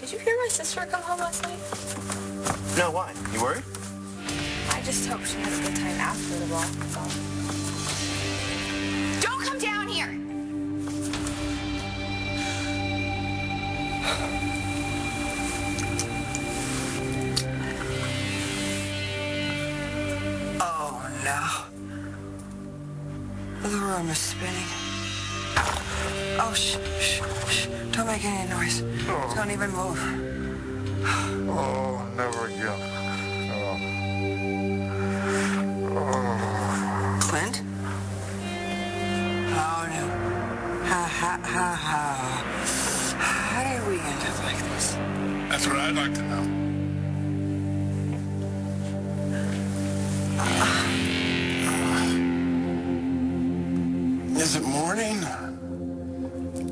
Did you hear my sister come home last night? No, why? You worried? I just hope she has a good time after the ball. That's all. Don't come down here! Oh, no. The room is spinning. Oh, shh. Don't make any noise. Oh. Don't even move. Oh, never again. Oh. Clint? Oh, no. How did we end up like this? That's what I'd like to know. Is it morning?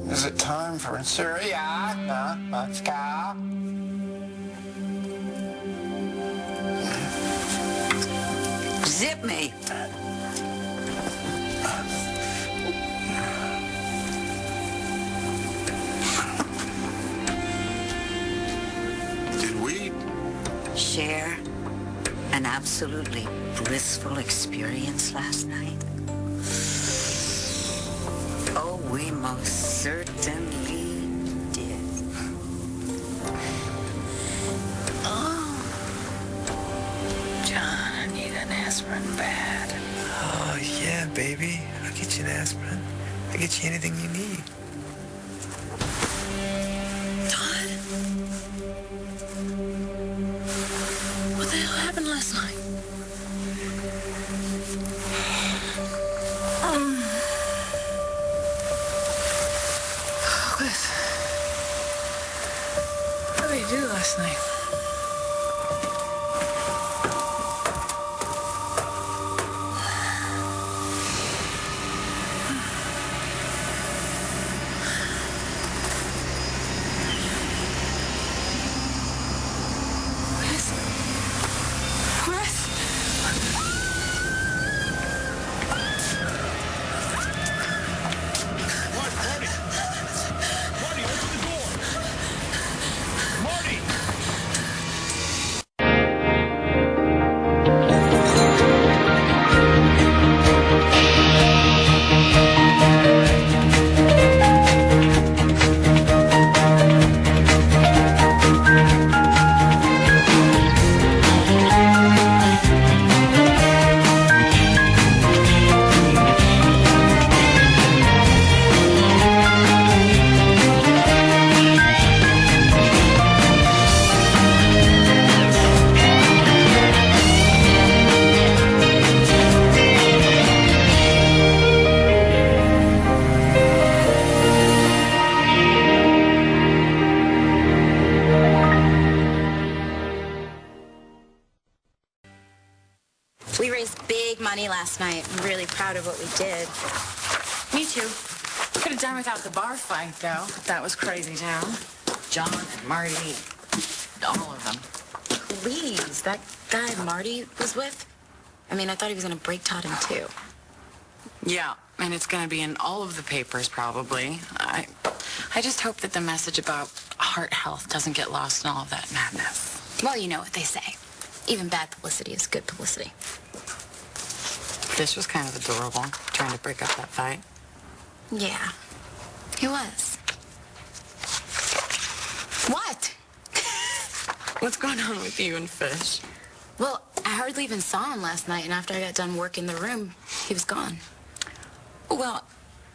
Is it time for Interrogation? Let's go. Zip me. Did we? Share an absolutely blissful experience last night? Oh, we most certainly did. Oh, John, I need an aspirin bad. Oh, yeah, baby. I'll get you an aspirin. I'll get you anything you need. Todd? What the hell happened last night? What did he do last night? We raised big money last night. I'm really proud of what we did. Me too. Could have done without the bar fight, though. That was crazy town. John and Marty, all of them. Please, that guy Marty was with? I mean, I thought he was going to break Todd in two. Yeah, and it's going to be in all of the papers, probably. I just hope that the message about heart health doesn't get lost in all of that madness. Well, you know what they say. Even bad publicity is good publicity. This was kind of adorable, trying to break up that fight. Yeah, he was. What? What's going on with you and Fish? Well, I hardly even saw him last night, and after I got done working the room, he was gone. Well,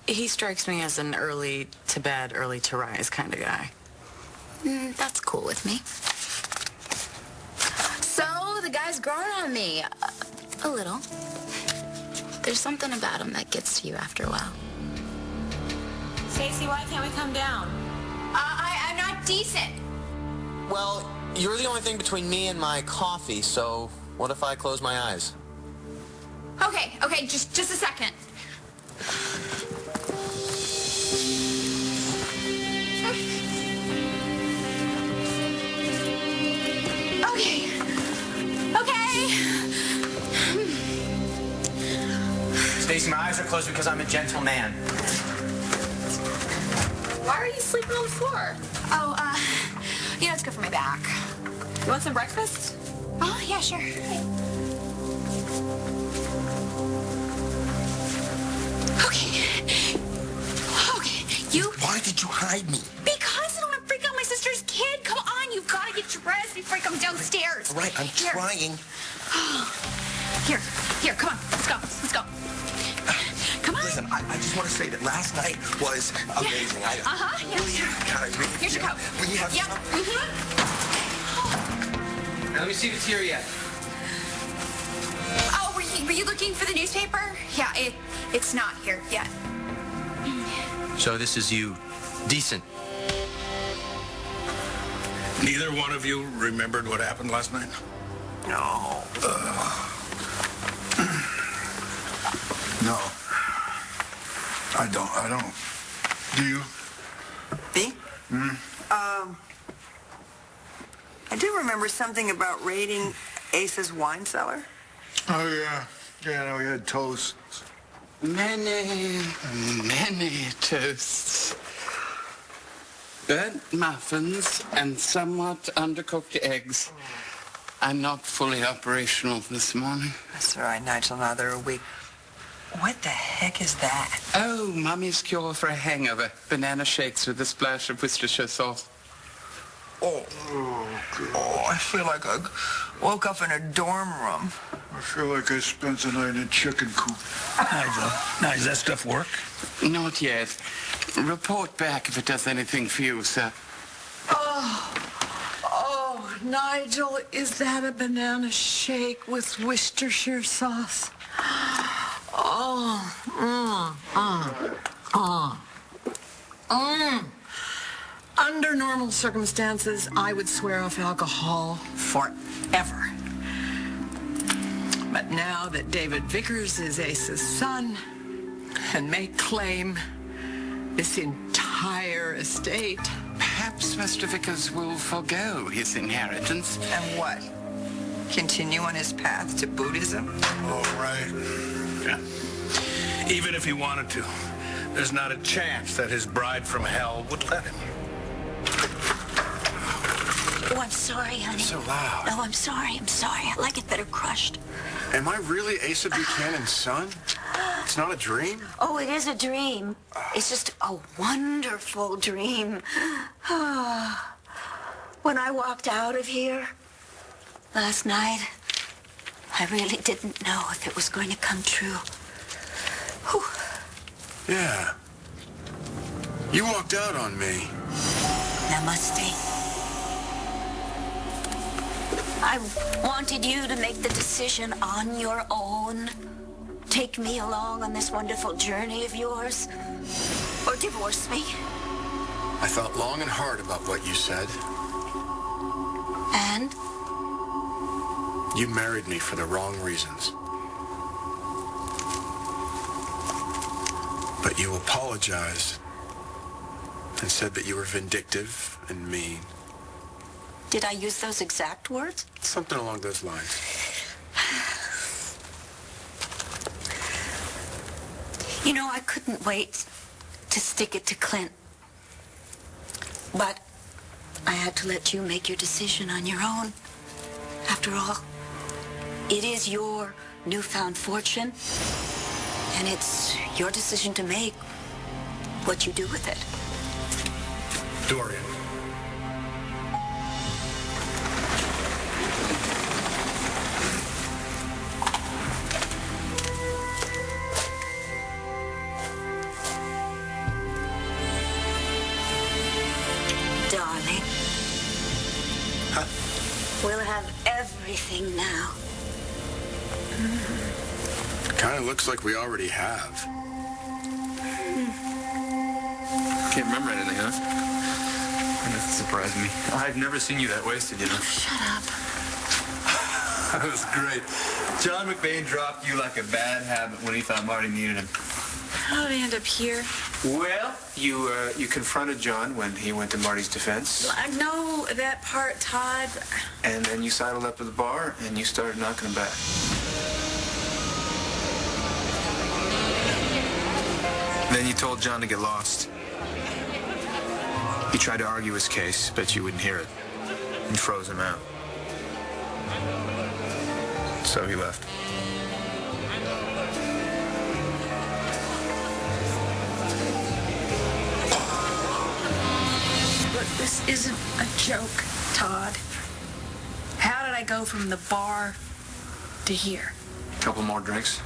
he strikes me as an early to bed, early to rise kind of guy. That's cool with me. So, the guy's growing on me. A little. There's something about him that gets to you after a while. Stacy, why can't we come down? I'm not decent. Well, you're the only thing between me and my coffee, so what if I close my eyes? Okay, just a second. Okay. Stacy, my eyes are closed because I'm a gentleman. Why are you sleeping on the floor? Oh, You know, it's good for my back. You want some breakfast? Oh, yeah, sure. Okay, you... Why did you hide me? Because I don't want to freak out my sister's kid. Come on, you've got to get dressed before he comes downstairs. All right, I'm trying. Here, come on. Let's go. Come on. Listen, I just want to say that last night was amazing. Yeah. Yeah. God, I really Here's your coat. Will you have some? Now, let me see if it's here yet. Oh, were you looking for the newspaper? Yeah, it's not here yet. So this is you. Decent. Neither one of you remembered what happened last night? No. No. I don't. Do you? Me? I do remember something about raiding Ace's wine cellar. Oh, yeah. Yeah, no, we had toast. Many toasts. Burnt muffins and somewhat undercooked eggs. I'm not fully operational this morning. That's all right, Nigel. Now they're a week. What the heck is that? Oh, Mummy's cure for a hangover. Banana shakes with a splash of Worcestershire sauce. Oh, I feel like I woke up in a dorm room. I feel like I spent the night in a chicken coop. Now, does that stuff work? Not yet. Report back if it does anything for you, sir. Oh, Nigel, is that a banana shake with Worcestershire sauce? Under normal circumstances, I would swear off alcohol forever. But now that David Vickers is Ace's son and may claim this entire estate... Perhaps Mr. Vickers will forgo his inheritance. And what? Continue on his path to Buddhism? Oh, right. Yeah. Even if he wanted to, there's not a chance that his bride from hell would let him. Oh, I'm sorry, honey. So loud. No, I'm sorry. I like it better crushed. Am I really Asa Buchanan's son? It's not a dream? Oh, it is a dream. It's just a wonderful dream. When I walked out of here last night, I really didn't know if it was going to come true. Whew. Yeah. You walked out on me. Namaste. I wanted you to make the decision on your own. Take me along on this wonderful journey of yours. Or divorce me. I thought long and hard about what you said. And? You married me for the wrong reasons. But you apologized and said that you were vindictive and mean. Did I use those exact words? Something along those lines. You know, I couldn't wait to stick it to Clint. But I had to let you make your decision on your own. After all, it is your newfound fortune, and it's your decision to make what you do with it. Dorian. Darling. Huh? We'll have everything now. Kind of looks like we already have. Can't remember anything, huh? That surprised me. I've never seen you that wasted, you know. Shut up. That was great. John McBain dropped you like a bad habit when he thought Marty needed him. How did I end up here? Well, you confronted John when he went to Marty's defense. I know that part, Todd. And then you sidled up to the bar and you started knocking him back. Then you told John to get lost. He tried to argue his case, but you wouldn't hear it. and froze him out. So he left. Look, this isn't a joke, Todd. How did I go from the bar to here? Couple more drinks.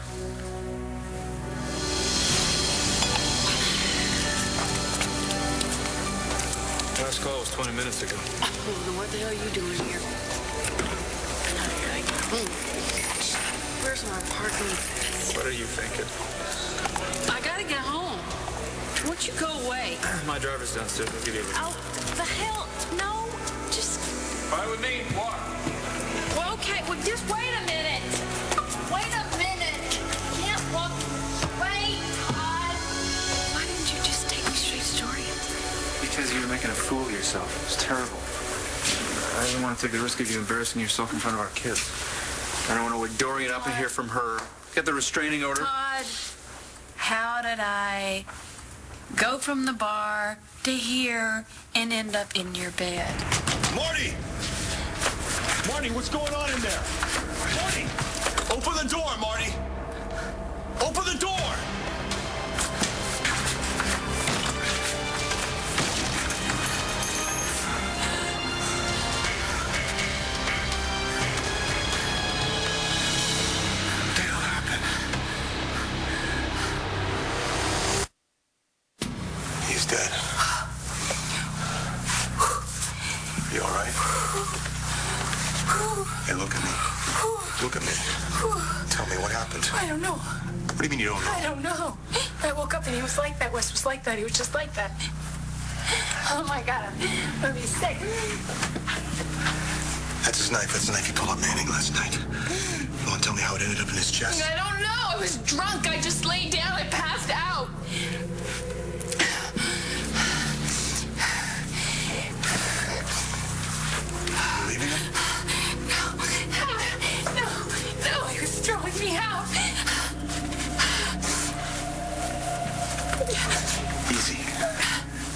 Last call was 20 minutes ago. Oh, then what the hell are you doing here? Where's my parking? What are you thinking? I gotta get home. Won't you go away? My driver's downstairs. I'll give you a lift. Oh, the hell? No, just... Fine with me. Walk. Well, okay, well, just wait a minute. Wait a minute. Can't walk. Wait, Todd. Why didn't you just take me straight to Dorian? Because you were making a fool of yourself. It was terrible. I didn't want to take the risk of you embarrassing yourself in front of our kids. I don't want to wake Dorian up and hear from her. Get the restraining order. Todd, how did I go from the bar to here and end up in your bed? Marty! Marty, what's going on in there? Marty! Open the door, Marty! Open the door! What the hell happened? He's dead. You all right? Hey, look at me. Look at me. Tell me what happened. I don't know. What do you mean you don't know? I don't know. I woke up and he was like that. Wes was like that. He was just like that. Oh, my God. I'm going to be sick. That's his knife. That's the knife he pulled up Manning last night. You want to tell me how it ended up in his chest? I don't know. I was drunk. I just laid down. I passed out. You leaving him? No, he was throwing me out. Easy.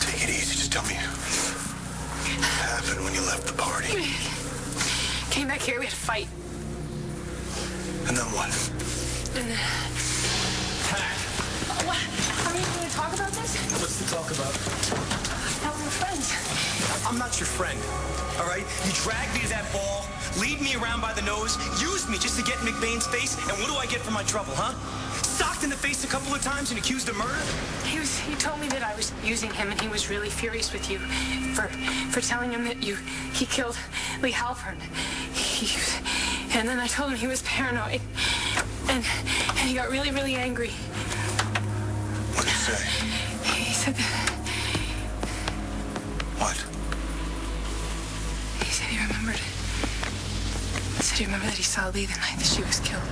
Take it easy. Just tell me what happened when you left the party. Came back here. We had a fight. And then what? And what? Are we going to talk about this? What's to talk about? How we're friends. I'm not your friend, all right? You dragged me to that ball, lead me around by the nose, used me just to get in McBain's face, and what do I get for my trouble, huh? Socked in the face a couple of times and accused of murder? He told me that I was using him, and he was really furious with you for telling him that he killed Lee Halpern. And then I told him he was paranoid, and he got really, really angry. What did he say? He said that... What? He said he remembered. He said he remembered that he saw Lee the night that she was killed.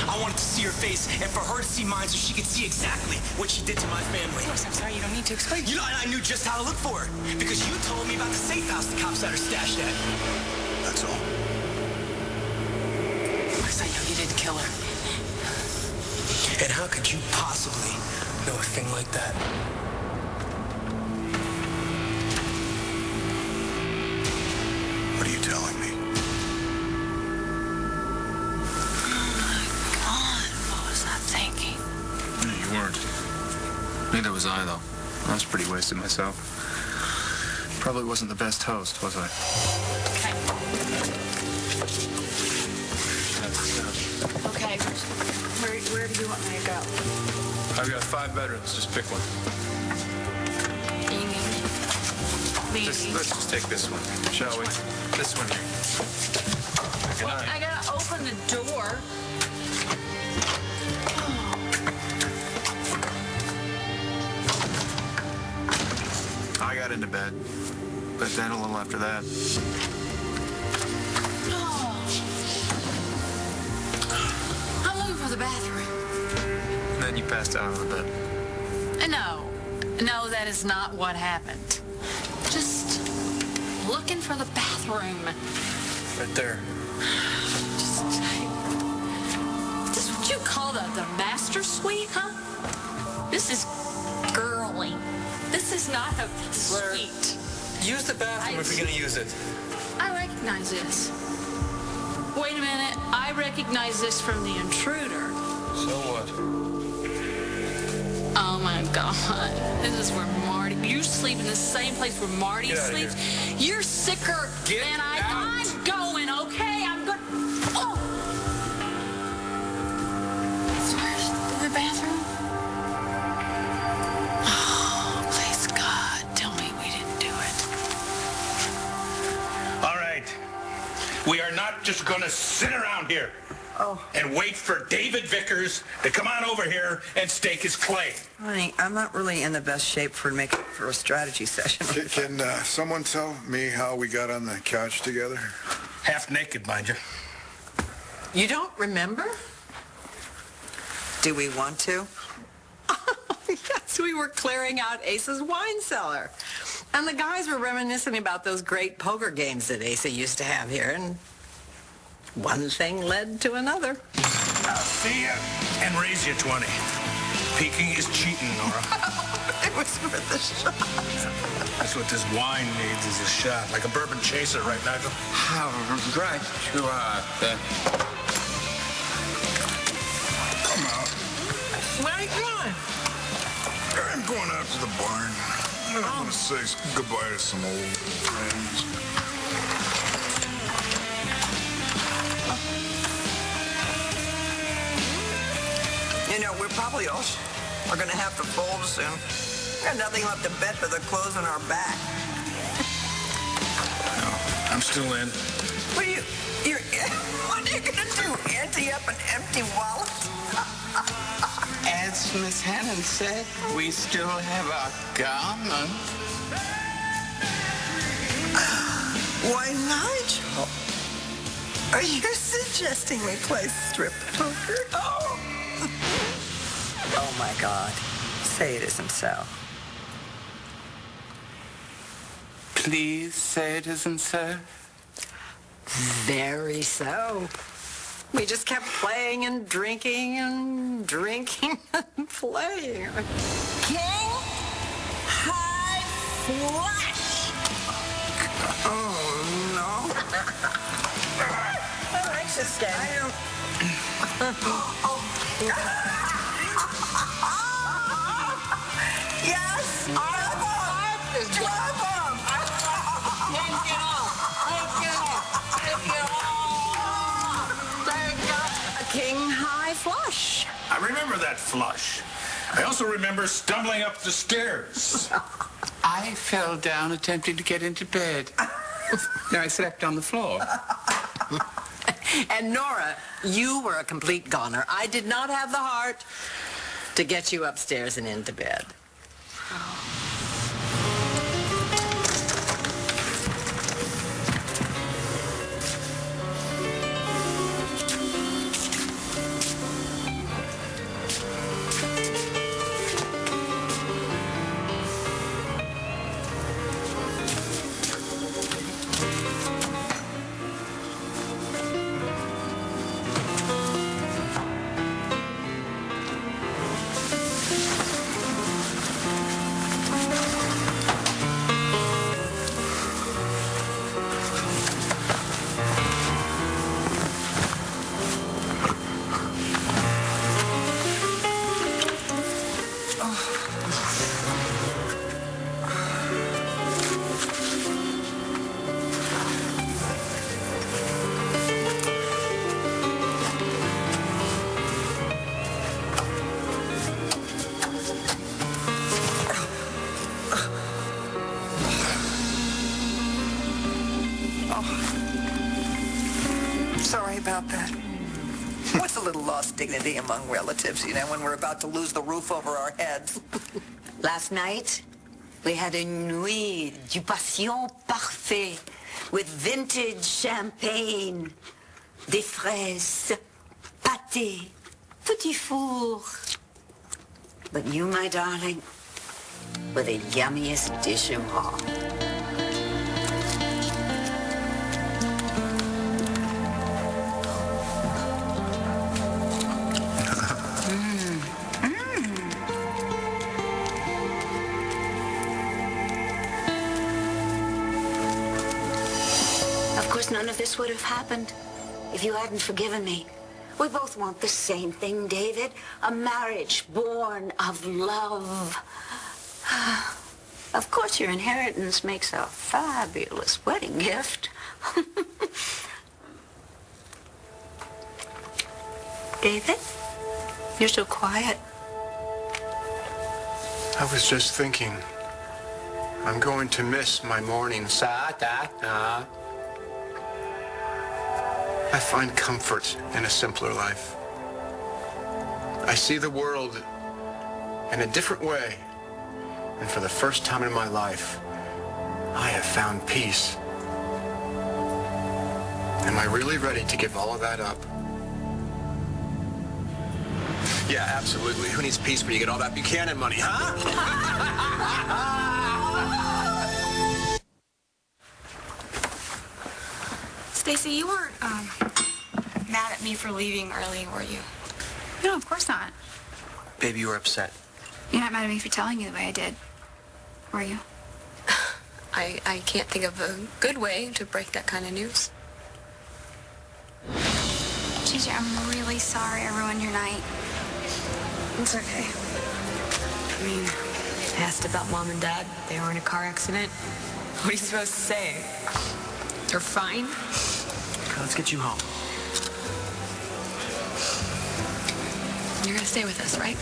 I wanted to see her face and for her to see mine so she could see exactly what she did to my family. Of course, I'm sorry, you don't need to explain. You know, and I knew just how to look for her because you told me about the safe house the cops had her stashed at. That's all. Because I know you didn't kill her. And how could you possibly know a thing like that? What are you telling me? What was I thinking? No, you weren't. Neither was I, though. I was pretty wasted myself. Probably wasn't the best host, was I? Okay. Okay. Where do you want me to go? I've got 5 bedrooms. Just pick one. Let's just take this one, shall we? This one here. Good Well, night. I gotta open the door. I got into bed, but then a little after that. I'm looking for the bathroom. Then you passed out on the bed. No, that is not what happened. Just looking for the bathroom. Right there. This is what you call the master suite, huh? This is girly. This is not a suite. Use the bathroom if you're gonna use it. I recognize this. Wait a minute. I recognize this from the intruder. So what? Oh my God. This is where Marty. You sleep in the same place where Marty Get out of sleeps. here. You're sicker than I'm going, okay? I'm good. Oh! Where's the bathroom? Oh, please, God, tell me we didn't do it. All right. We are not just going to sit around here and wait for David Vickers to come on over here and stake his claim. Honey, I'm not really in the best shape for a strategy session. Can someone tell me how we got on the couch together? Half naked, mind you. You don't remember? Do we want to? Yes, we were clearing out Ace's wine cellar. And the guys were reminiscing about those great poker games that Asa used to have here, and one thing led to another. See ya and raise you 20. Peeking is cheating, Nora. It was for the shot. That's what this wine needs, is a shot. Like a bourbon chaser, right, Nigel? How right you are. Come out. Where are you going? I'm going out to the barn. I'm going to say goodbye to some old friends. You know, we're probably all are going to have to fold soon. We got nothing left to bet but the clothes on our back. No, I'm still in. What are you going to do? Ante up an empty wallet? As Miss Hannon said, we still have our garment. Why, Nigel? Are you suggesting we play strip poker? Oh, my God. Say it isn't so. Please say it isn't so. Very so. We just kept playing and drinking and drinking and playing. King High Flush! Oh, no. I'm anxious, Ken. I don't... Yes! King High Flush. I remember that flush. I also remember stumbling up the stairs. I fell down attempting to get into bed. No, I slept on the floor. And Nora, you were a complete goner. I did not have the heart to get you upstairs and into bed. Sorry about that. What's a little lost dignity among relatives, you know, when we're about to lose the roof over our heads? Last night, we had a nuit du passion parfait with vintage champagne, des fraises, pâté, petit four. But you, my darling, were the yummiest dish of all. Of course, none of this would have happened if you hadn't forgiven me. We both want the same thing, David. A marriage born of love. Of course, your inheritance makes a fabulous wedding gift. David, you're so quiet. I was just thinking, I'm going to miss my mornings. I find comfort in a simpler life. I see the world in a different way. And for the first time in my life, I have found peace. Am I really ready to give all of that up? Yeah, absolutely. Who needs peace when you get all that Buchanan money, huh? Stacy, you weren't mad at me for leaving early, were you? No, of course not. Baby, you were upset. You're not mad at me for telling you the way I did, were you? I can't think of a good way to break that kind of news. Gigi, I'm really sorry I ruined your night. It's okay. I mean, asked about Mom and Dad. They were in a car accident. What are you supposed to say? They're fine? Okay, let's get you home. You're gonna stay with us, right?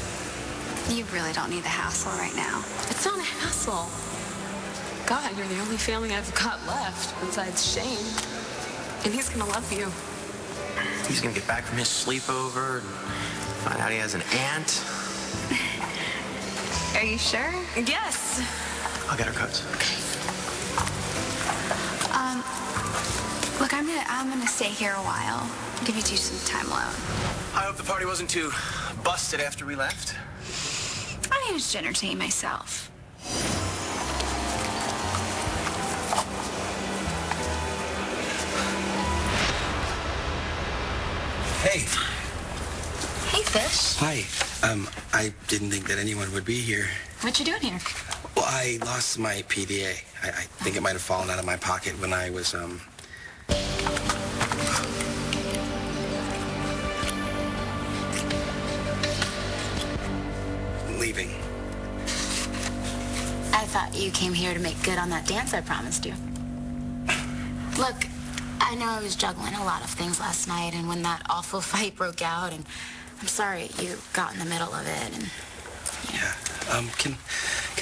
You really don't need the hassle right now. It's not a hassle. God, you're the only family I've got left besides Shane. And he's gonna love you. He's gonna get back from his sleepover and find out he has an aunt. Are you sure? Yes. I'll get our coats. Look, I'm gonna stay here a while. Give you two some time alone. I hope the party wasn't too busted after we left. I managed to entertain myself. Hey. Hey, Fish. Hi. I didn't think that anyone would be here. What you doing here? Well, I lost my PDA. I think it might have fallen out of my pocket when I was, leaving. I thought you came here to make good on that dance I promised you. Look, I know I was juggling a lot of things last night, and when that awful fight broke out, and I'm sorry you got in the middle of it, and... Yeah. Can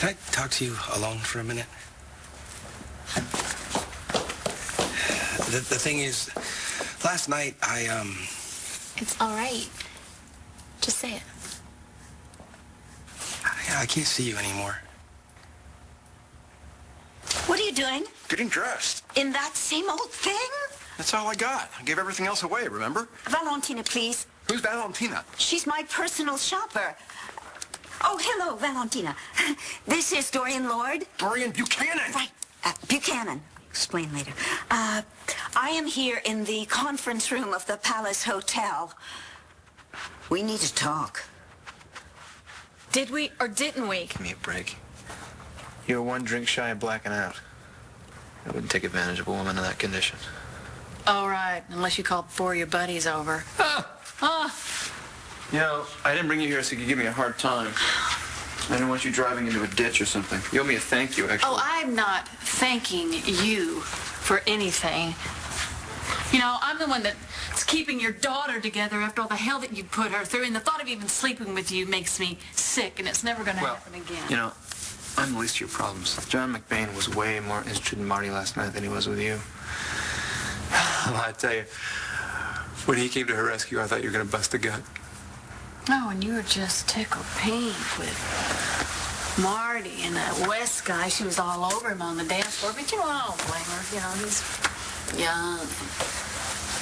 I talk to you alone for a minute? The thing is, last night It's all right. Just say it. I can't see you anymore. What are you doing? Getting dressed. In that same old thing? That's all I got. I gave everything else away, remember? Valentina, please. Who's Valentina? She's my personal shopper. Oh, hello, Valentina. This is Dorian Lord. Dorian Buchanan. Right. Buchanan. Explain later. I am here in the conference room of the Palace Hotel. We need to talk. Did we or didn't we? Give me a break. You were one drink shy of blacking out. I wouldn't take advantage of a woman in that condition. All right, unless you called 4 of your buddies over. You know, I didn't bring you here so you could give me a hard time. I didn't want you driving into a ditch or something. You owe me a thank you, actually. Oh, I'm not thanking you for anything. You know, I'm the one that's keeping your daughter together after all the hell that you put her through, and the thought of even sleeping with you makes me sick, and it's never going to happen again. You know, I'm the least of your problems. John McBain was way more interested in Marty last night than he was with you. Well, I tell you, when he came to her rescue, I thought you were going to bust a gut. Oh, and you were just tickled pink with Marty and that West guy. She was all over him on the dance floor. But you know, I don't blame her. You know, he's young,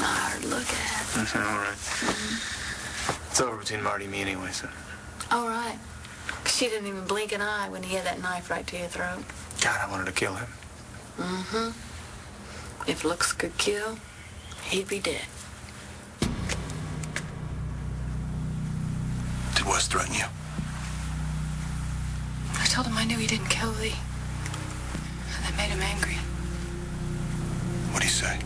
not hard to look at. All right. It's over between Marty and me anyway, so. All right. She didn't even blink an eye when he had that knife right to your throat. God, I wanted to kill him. Mm-hmm. If looks could kill, he'd be dead. Did Wes threaten you? I told him I knew he didn't kill Lee. That made him angry. What'd he say?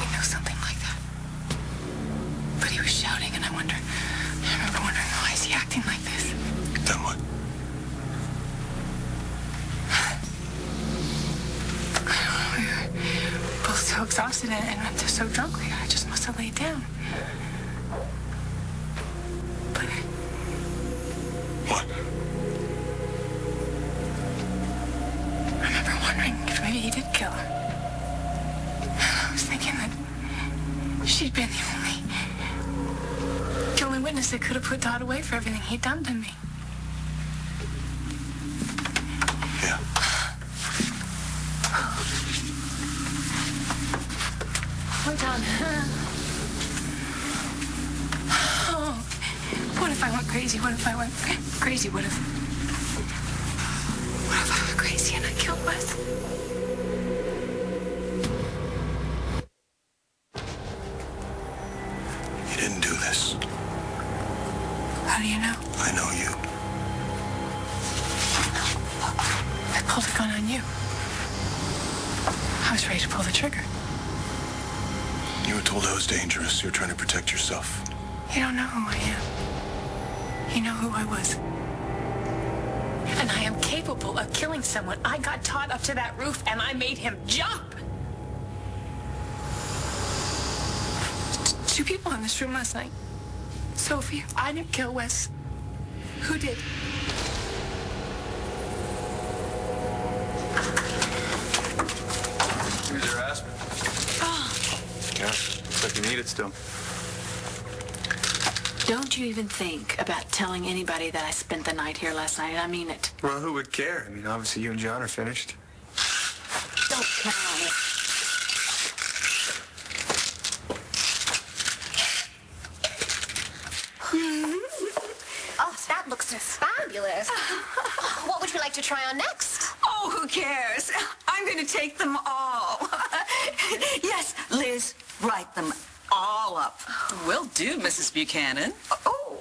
didn't know something like that. But he was shouting, and I remember wondering, why is he acting like this? Then what? We were both so exhausted and so drunk, I just must have laid down. But... What? I remember wondering if maybe he did kill her. I was thinking that she'd been the only witness that could have put Todd away for everything he'd done to me. Yeah. We're done. Oh, what if I went crazy? What if I went crazy? What if I went crazy and I killed Wes? You didn't do this. How do you know? I know you. I pulled a gun on you. I was ready to pull the trigger. You were told I was dangerous. You were trying to protect yourself. You don't know who I am. You know who I was. And I am capable of killing someone. I got Todd up to that roof and I made him jump. Two people in this room last night. Sophie, I didn't kill Wes. Who did? Here's your aspirin. Oh. Yeah, looks like you need it still. Don't you even think about telling anybody that I spent the night here last night. I mean it. Well, who would care? I mean, obviously you and John are finished. Don't count on it. Oh, that looks fabulous. What would you like to try on next? Oh, who cares? I'm going to take them all. Yes, Liz, write them all up. Will do, Mrs. Buchanan. Oh,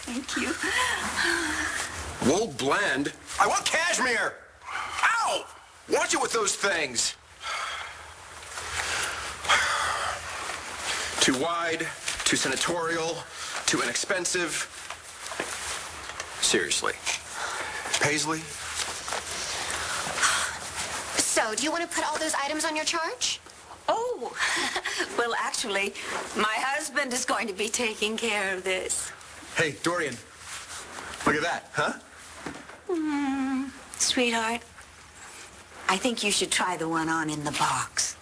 thank you. Wool blend? I want cashmere! Ow! Watch it with those things! Too wide, too senatorial, too inexpensive. Seriously. Paisley? So, do you want to put all those items on your charge? Oh, well, actually, my husband is going to be taking care of this. Hey, Dorian. Look at that, huh? Sweetheart, I think you should try the one on in the box.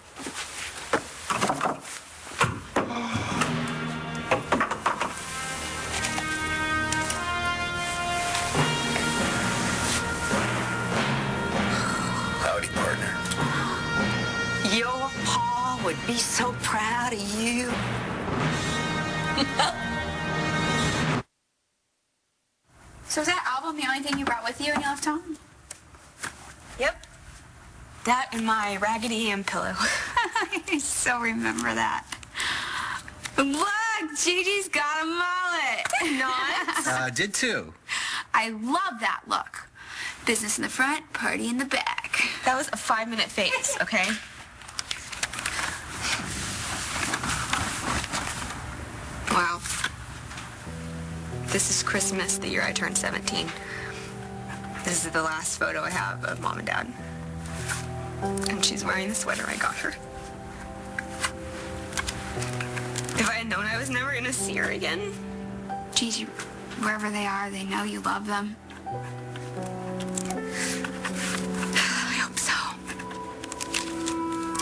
Howdy, partner. Your pa would be so proud of you. So is that album the only thing you brought with you when you left home? Yep. That and my Raggedy Ann pillow. I so remember that. Look, Gigi's got a mullet. Not. Did too. I love that look. Business in the front, party in the back. That was a 5-minute phase, okay? Wow. This is Christmas, the year I turned 17. This is the last photo I have of Mom and Dad. And she's wearing the sweater I got her. If I had known I was never gonna see her again. Gigi, wherever they are, they know you love them. I hope so.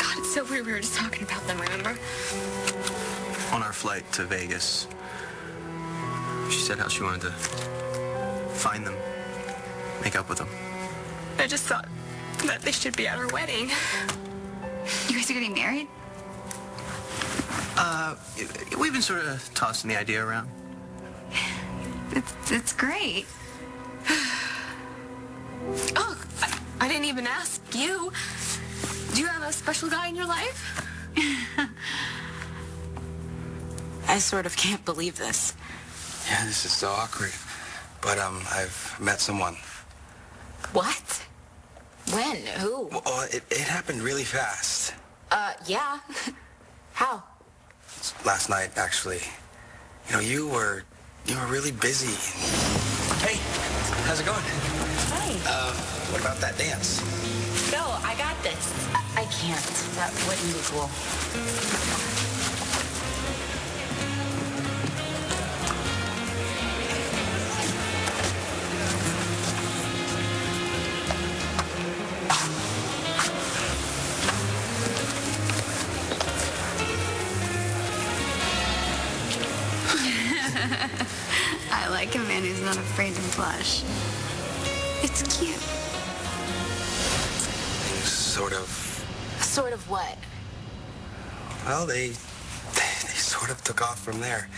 God, it's so weird we were just talking about them, remember? On our flight to Vegas, she said how she wanted to find them, make up with them. I just thought that they should be at our wedding. You guys are getting married? We've been sort of tossing the idea around. It's great. Oh, I didn't even ask you. Do you have a special guy in your life? I sort of can't believe this. Yeah, this is so awkward. But, I've met someone. What? When? Who? Well, it happened really fast. Yeah. How? Last night, actually. You know, you were really busy. Hey, how's it going? Hey. What about that dance? Go, I got this. I can't. That wouldn't be cool. I like a man who's not afraid to blush. It's cute. Sort of. Sort of what? Well, they sort of took off from there.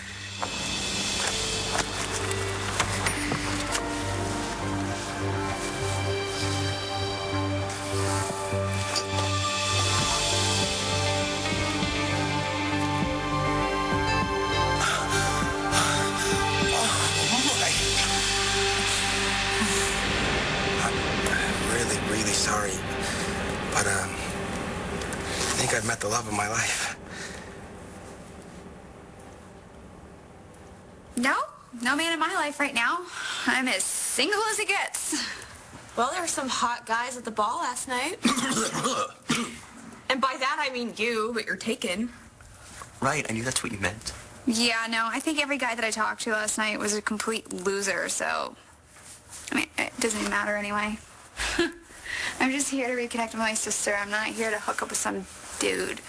Really sorry, but I think I've met the love of my life. No man in my life right now. I'm as single as it gets. Well, there were some hot guys at the ball last night. And by that I mean you, but you're taken. Right, I knew that's what you meant. Yeah, no, I think every guy that I talked to last night was a complete loser, so... I mean, it doesn't even matter anyway. I'm just here to reconnect with my sister. I'm not here to hook up with some dude.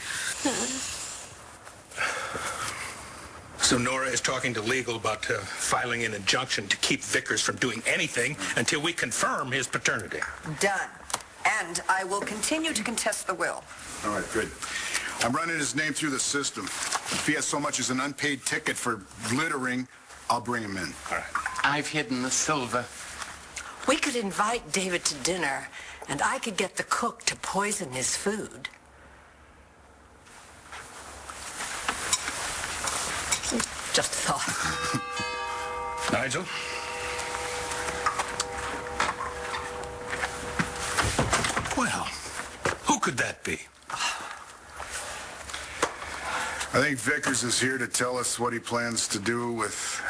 So Nora is talking to legal about filing an injunction to keep Vickers from doing anything until we confirm his paternity. Done. And I will continue to contest the will. All right, good. I'm running his name through the system. If he has so much as an unpaid ticket for littering, I'll bring him in. All right. I've hidden the silver. We could invite David to dinner, and I could get the cook to poison his food. Just a thought. Nigel? Well, who could that be? I think Vickers is here to tell us what he plans to do with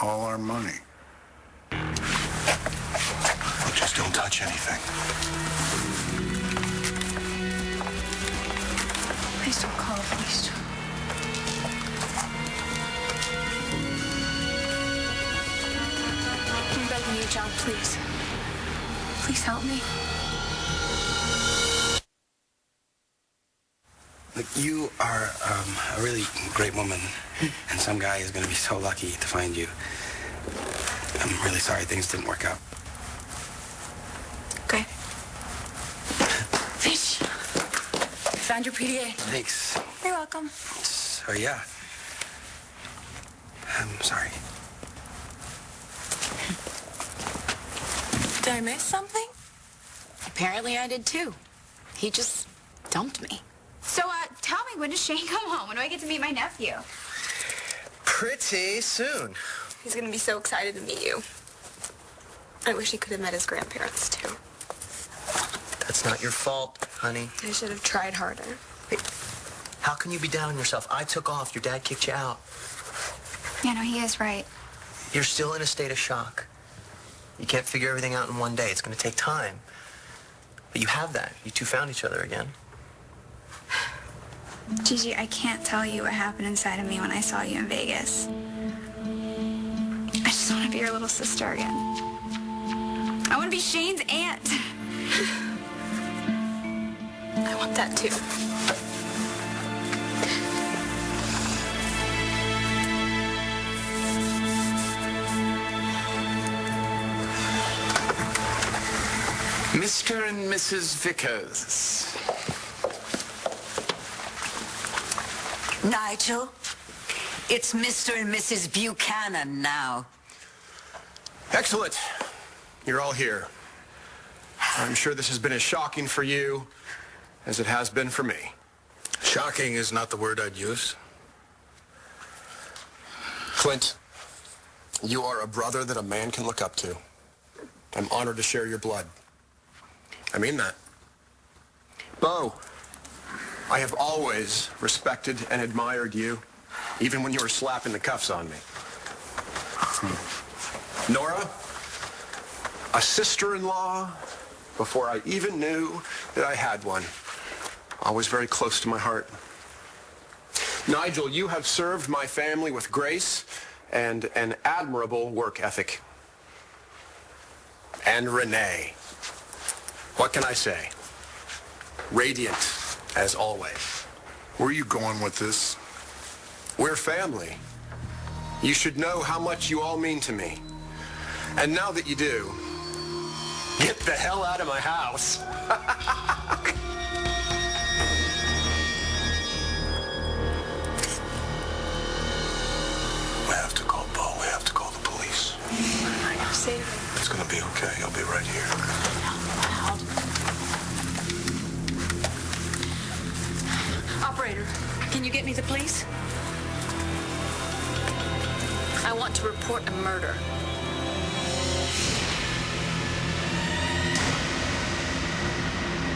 all our money. Just don't touch anything. Please don't call the police. I'm begging you, John, please. Please help me. Look, you are a really great woman, and some guy is going to be so lucky to find you. I'm really sorry things didn't work out. Okay. Fish. Found your PDA. Thanks. You're welcome. So, yeah. I'm sorry. Did I miss something? Apparently I did too. He just dumped me. So, tell me, when does Shane come home? When do I get to meet my nephew? Pretty soon. He's gonna be so excited to meet you. I wish he could have met his grandparents too. That's not your fault, honey. I should have tried harder. How can you be down on yourself? I took off. Your dad kicked you out. Yeah, no, he is right. You're still in a state of shock. You can't figure everything out in one day. It's going to take time. But you have that. You two found each other again. Gigi, I can't tell you what happened inside of me when I saw you in Vegas. I just want to be your little sister again. I want to be Shane's aunt. I want that too. Mr. and Mrs. Vickers. Nigel, it's Mr. and Mrs. Buchanan now. Excellent. You're all here. I'm sure this has been as shocking for you as it has been for me. Shocking is not the word I'd use. Clint, you are a brother that a man can look up to. I'm honored to share your blood. I mean that. Bo, I have always respected and admired you, even when you were slapping the cuffs on me. Nora, a sister-in-law before I even knew that I had one. Always very close to my heart. Nigel, you have served my family with grace and an admirable work ethic. And Renee, what can I say? Radiant, as always. Where are you going with this? We're family. You should know how much you all mean to me. And now that you do, get the hell out of my house. We have to call Bo. We have to call the police. I gotta save him. It's gonna be okay. He'll be right here. Operator, can you get me the police? I want to report a murder.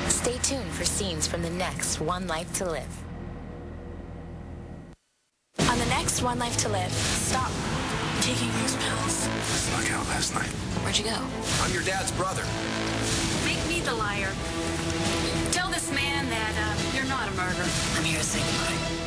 Stay tuned for scenes from the next One Life to Live. On the next One Life to Live, stop taking those pills. Snuck out last night. Where'd you go? I'm your dad's brother. Make me the liar. Tell this man that you're not a murderer. I'm here to say goodbye.